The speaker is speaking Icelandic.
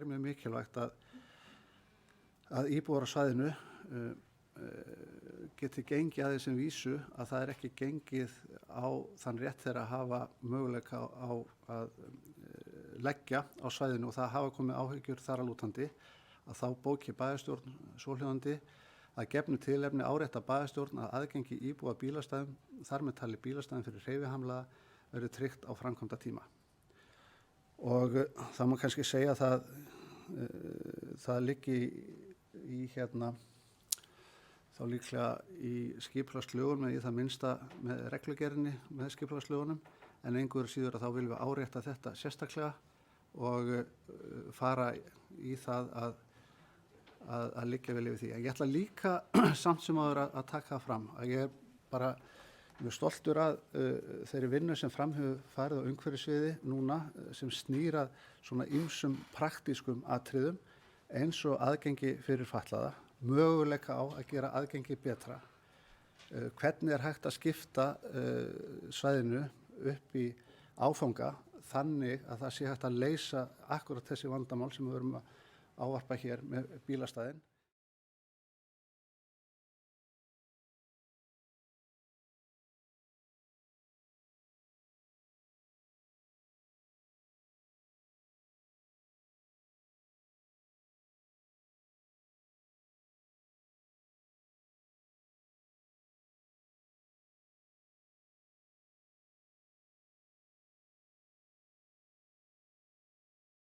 mjög mikilvægt að íbúar á svæðinu geti gengið að þessum vísu að það ekki gengið á þann rétt þeirra að hafa möguleika á að leggja á svæðinu og það hafa komið áhyggjur þar að lútandi að þá bóki bæjarstjórn svohljóðandi að gefnu tilefni árétta bæjarstjórn að aðgengi íbúa að bílastæðum, þar með talið bílastæðum fyrir hreyfihamlaða, verði tryggt á framkvæmda tíma. Og það má kannski segja að það liggi í þá líklega í skipulagslögunum eða í það minnsta með reglugerðinni með skipulagslögunum en einhverju síður að þá viljum við árétta þetta sérstaklega og fara í það að liggja vel yfir því. Ég ætla líka samt sem áður að taka það fram að ég bara mjög stoltur að þeirri vinnu sem fram hefur farið á umhverfissviði núna sem snýr að svona ýmsum praktískum atriðum eins og aðgengi fyrir fatlaða, möguleika á að gera aðgengi betra, hvernig hægt að skipta svæðinu upp í áfanga þannig að það sé hægt að leysa akkurat þessi vandamál sem við verum að ávarpa hér með bílastæðin.